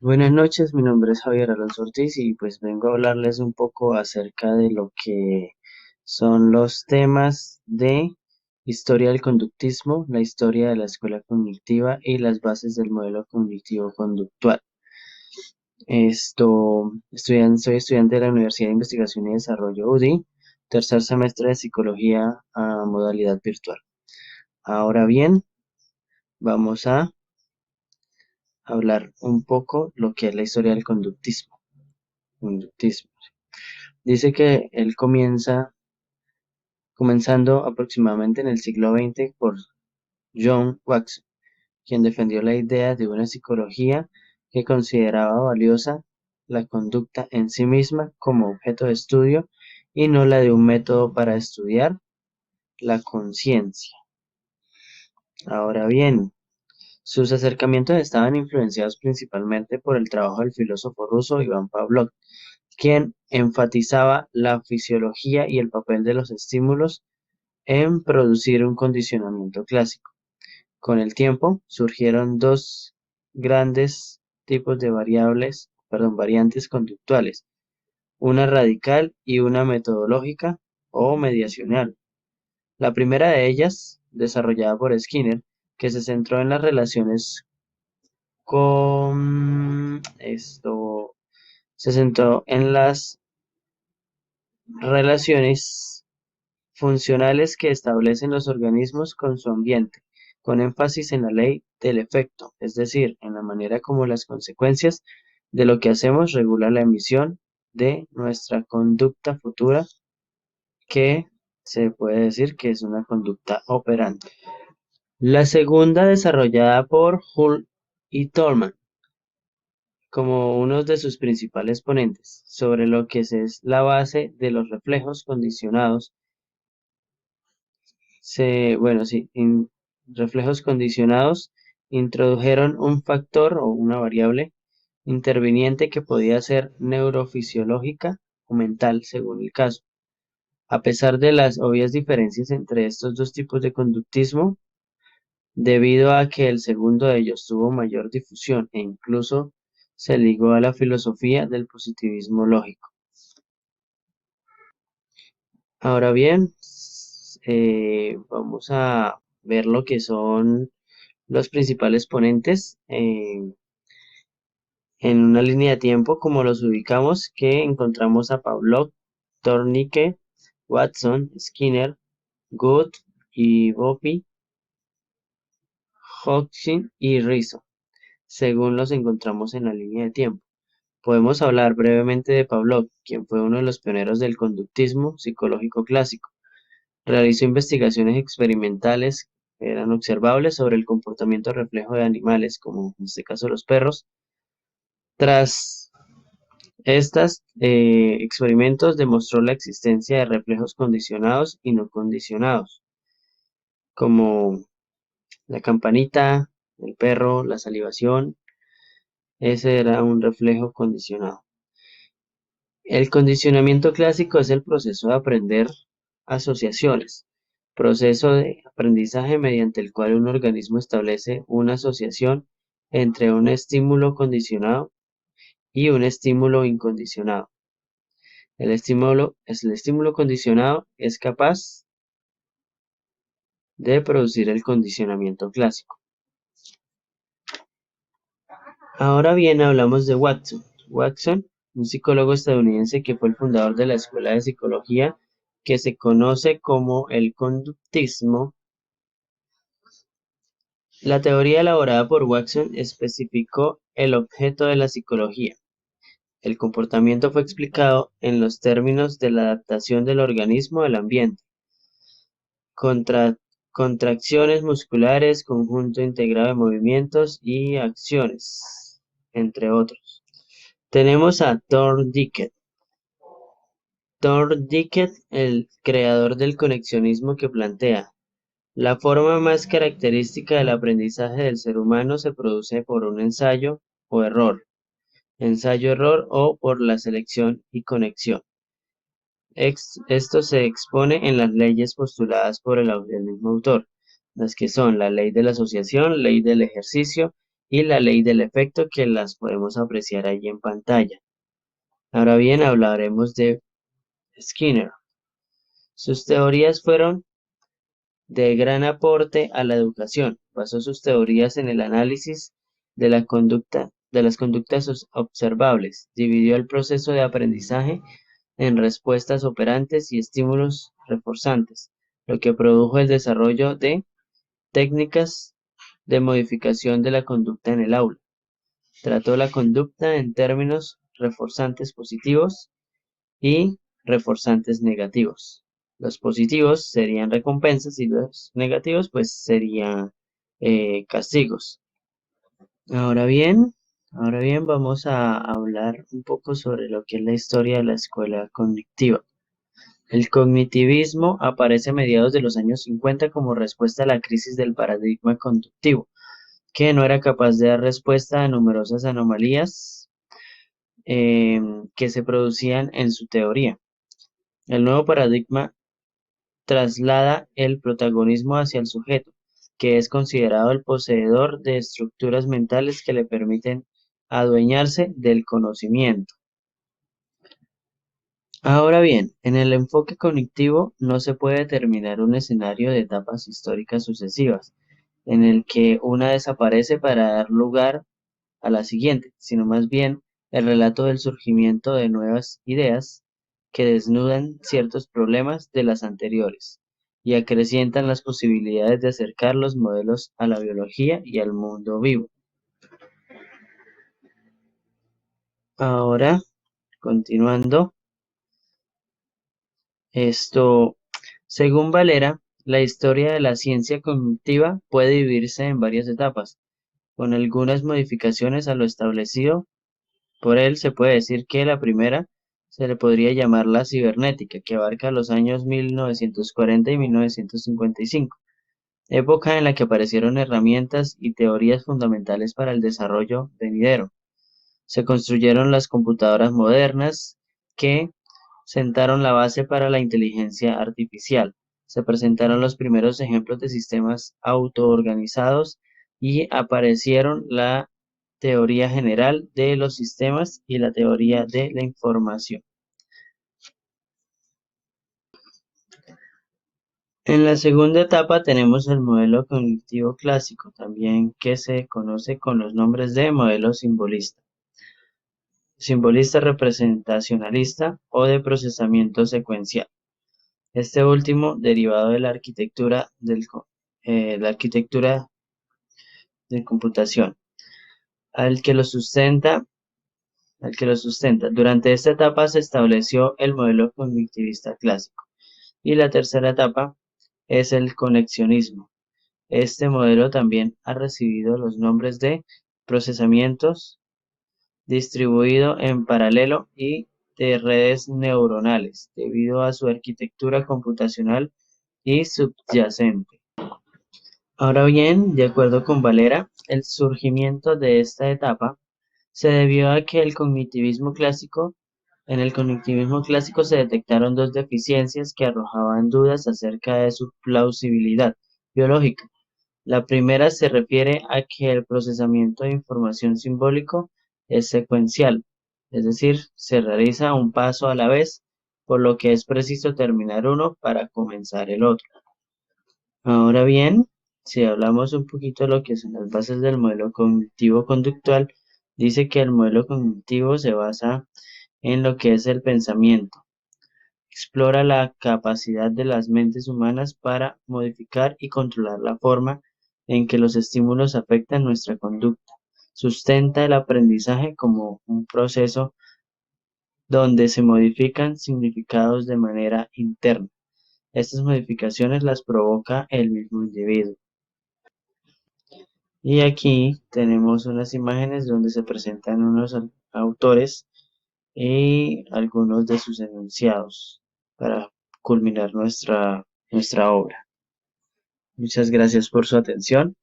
Buenas noches, mi nombre es Javier Alonso Ortiz y pues vengo a hablarles un poco acerca de lo que son los temas de historia del conductismo, la historia de la escuela cognitiva y las bases del modelo cognitivo conductual. Soy estudiante de la Universidad de Investigación y Desarrollo UDI, tercer semestre de psicología a modalidad virtual. Ahora bien, vamos a hablar un poco lo que es la historia del conductismo. Dice que él comenzando aproximadamente en el siglo XX por John Watson, quien defendió la idea de una psicología que consideraba valiosa la conducta en sí misma como objeto de estudio y no la de un método para estudiar la conciencia. Ahora bien, sus acercamientos estaban influenciados principalmente por el trabajo del filósofo ruso Iván Pavlov, quien enfatizaba la fisiología y el papel de los estímulos en producir un condicionamiento clásico. Con el tiempo, surgieron dos grandes tipos de variantes conductuales, una radical y una metodológica o mediacional. La primera de ellas, desarrollada por Skinner, que se centró en las relaciones con se centró en las relaciones funcionales que establecen los organismos con su ambiente, con énfasis en la ley del efecto, es decir, en la manera como las consecuencias de lo que hacemos regulan la emisión de nuestra conducta futura, que se puede decir que es una conducta operante. La segunda, desarrollada por Hull y Tolman como uno de sus principales ponentes, sobre lo que es la base de los reflejos condicionados reflejos condicionados introdujeron un factor o una variable interviniente que podía ser neurofisiológica o mental según el caso. A pesar de las obvias diferencias entre estos dos tipos de conductismo, debido a que el segundo de ellos tuvo mayor difusión e incluso se ligó a la filosofía del positivismo lógico. Ahora bien, vamos a ver lo que son los principales ponentes en una línea de tiempo, como los ubicamos, que encontramos a Pavlov, Tornique, Watson, Skinner, Good y Boppy, Hodgkin y Rizzo, según los encontramos en la línea de tiempo. Podemos hablar brevemente de Pavlov, quien fue uno de los pioneros del conductismo psicológico clásico. Realizó investigaciones experimentales que eran observables sobre el comportamiento reflejo de animales, como en este caso los perros. Tras estos experimentos demostró la existencia de reflejos condicionados y no condicionados, como la campanita, el perro, la salivación. Ese era un reflejo condicionado. El condicionamiento clásico es el proceso de aprender asociaciones, proceso de aprendizaje mediante el cual un organismo establece una asociación entre un estímulo condicionado y un estímulo incondicionado. El estímulo condicionado es capaz de producir el condicionamiento clásico. Ahora bien, hablamos de Watson. Watson, un psicólogo estadounidense que fue el fundador de la escuela de psicología que se conoce como el conductismo. La teoría elaborada por Watson especificó el objeto de la psicología. El comportamiento fue explicado en los términos de la adaptación del organismo al ambiente. Contra- Contracciones musculares, conjunto integrado de movimientos y acciones, entre otros. Tenemos a Thorndike. Thorndike, el creador del conexionismo, que plantea: la forma más característica del aprendizaje del ser humano se produce por un ensayo-error o por la selección y conexión. Esto se expone en las leyes postuladas por el mismo autor, las que son la ley de la asociación, ley del ejercicio y la ley del efecto, que las podemos apreciar ahí en pantalla. Ahora bien, hablaremos de Skinner. Sus teorías fueron de gran aporte a la educación. Basó sus teorías en el análisis de la conducta, de las conductas observables. Dividió el proceso de aprendizaje en respuestas operantes y estímulos reforzantes, lo que produjo el desarrollo de técnicas de modificación de la conducta en el aula. Trató la conducta en términos reforzantes positivos y reforzantes negativos. Los positivos serían recompensas y los negativos pues serían castigos. Ahora bien, vamos a hablar un poco sobre lo que es la historia de la escuela cognitiva. El cognitivismo aparece a mediados de los años 50 como respuesta a la crisis del paradigma conductivo, que no era capaz de dar respuesta a numerosas anomalías que se producían en su teoría. El nuevo paradigma traslada el protagonismo hacia el sujeto, que es considerado el poseedor de estructuras mentales que le permiten adueñarse del conocimiento. Ahora bien, en el enfoque cognitivo no se puede determinar un escenario de etapas históricas sucesivas, en el que una desaparece para dar lugar a la siguiente, sino más bien el relato del surgimiento de nuevas ideas que desnudan ciertos problemas de las anteriores y acrecientan las posibilidades de acercar los modelos a la biología y al mundo vivo. Ahora, continuando, según Valera, la historia de la ciencia cognitiva puede dividirse en varias etapas, con algunas modificaciones a lo establecido. Por él se puede decir que la primera se le podría llamar la cibernética, que abarca los años 1940 y 1955, época en la que aparecieron herramientas y teorías fundamentales para el desarrollo venidero. Se construyeron las computadoras modernas que sentaron la base para la inteligencia artificial. Se presentaron los primeros ejemplos de sistemas autoorganizados y aparecieron la teoría general de los sistemas y la teoría de la información. En la segunda etapa tenemos el modelo cognitivo clásico, también que se conoce con los nombres de modelo simbolista, simbolista representacionalista o de procesamiento secuencial. Este último derivado de la arquitectura de computación, al que lo sustenta. Durante esta etapa se estableció el modelo cognitivista clásico. Y la tercera etapa es el conexionismo. Este modelo también ha recibido los nombres de procesamientos distribuido en paralelo y de redes neuronales, debido a su arquitectura computacional y subyacente. Ahora bien, de acuerdo con Valera, el surgimiento de esta etapa se debió a que en el cognitivismo clásico se detectaron dos deficiencias que arrojaban dudas acerca de su plausibilidad biológica. La primera se refiere a que el procesamiento de información simbólico es secuencial, es decir, se realiza un paso a la vez, por lo que es preciso terminar uno para comenzar el otro. Ahora bien, si hablamos un poquito de lo que son las bases del modelo cognitivo-conductual, dice que el modelo cognitivo se basa en lo que es el pensamiento. Explora la capacidad de las mentes humanas para modificar y controlar la forma en que los estímulos afectan nuestra conducta. Sustenta el aprendizaje como un proceso donde se modifican significados de manera interna. Estas modificaciones las provoca el mismo individuo. Y aquí tenemos unas imágenes donde se presentan unos autores y algunos de sus enunciados para culminar nuestra obra. Muchas gracias por su atención.